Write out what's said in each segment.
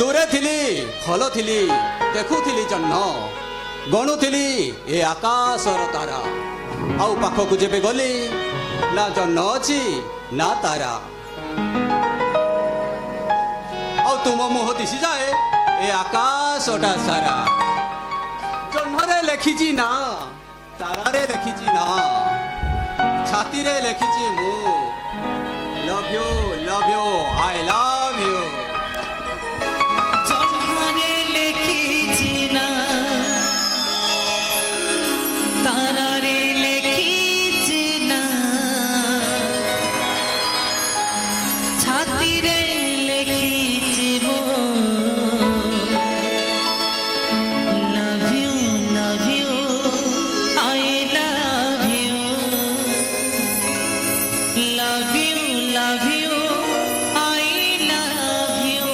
दूरे थिली हल थिली देखुथिली जन्न गणुथिली ए आकाशर तारा आउ पाखकु जेबे गली ना जन्न अछि ना तारा आउ तुम मुह दिशि जाए ए आकाशटा सारा जन्नरे लेखिछि ना तारारे लेखिछि ना छाती रे लेखिछि मु love you I love you जन्नरे लेखिछि ना तारारे लेखिछि ना छाती रे लेखिछि मु love you I love you love you love you I love you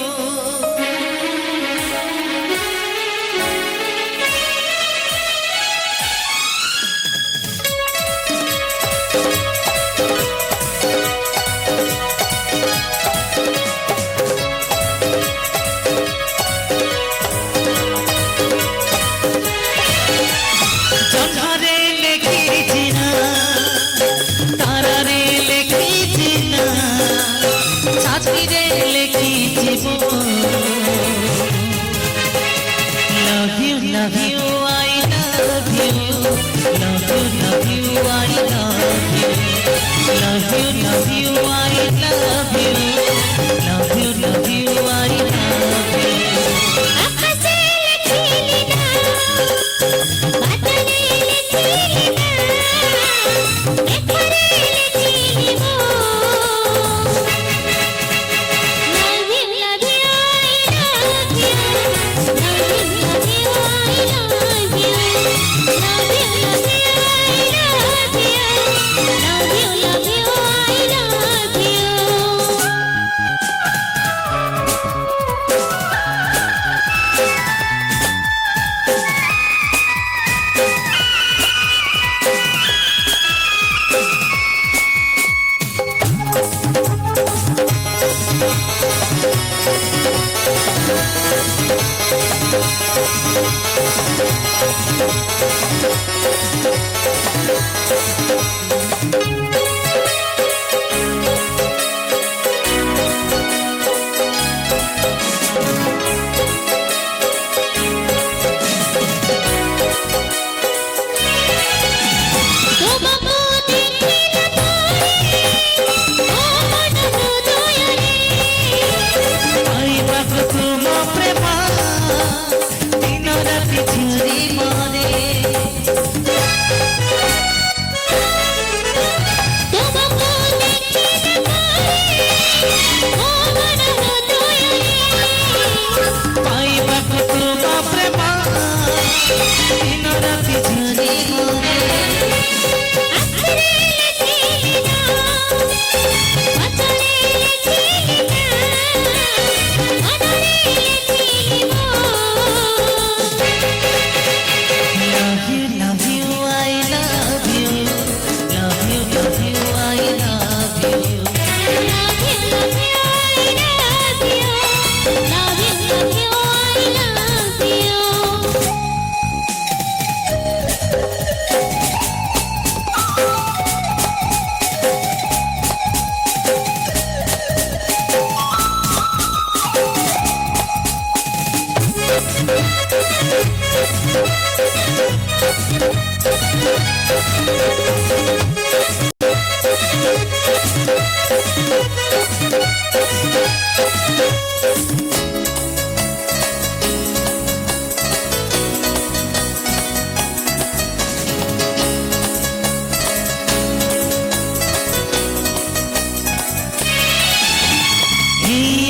जन्नरे लेखिछि ना तारारे लेखिछि ना छातीरे लेखिछि मु love you I love you love you I love you love you I love you love you I love you आकाशे लेखिली ना बादले लेखिली ना मेघरे लेखिली मो love you I love you love you I love you love you I love you love you तुमको देखिला तारे ओ मन हृदयरे पाइबाको तुम प्रेम दिन राति झरी मरे तुमको देखिला तारे ओ मन हृदयरे पाइबाको तुम प्रेम दिन राति झरी मरे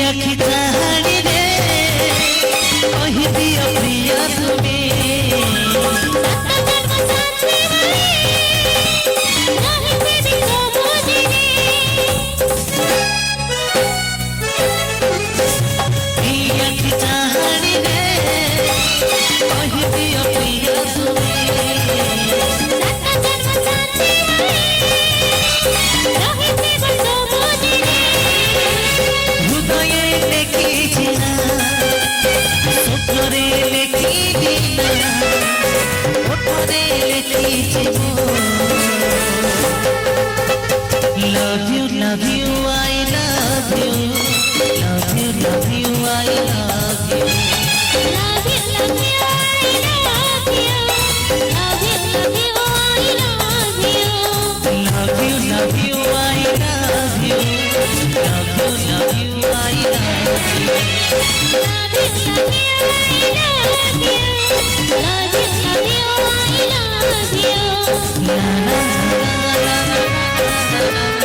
आखि चाहनी रे कहि दियो प्रिय तुमे आखि चाहनी रे कहि दियो प्रिय तुमे हृदय लेखिछि love you, I love you. Love you, love you, I love you. Love you, love you, I love you. Love you, love you, I love you. Love you, love you, I love you. Love you, love you, I love you. Love you, love you, I love you. Love you, love you, I love you. La la la la la la la la.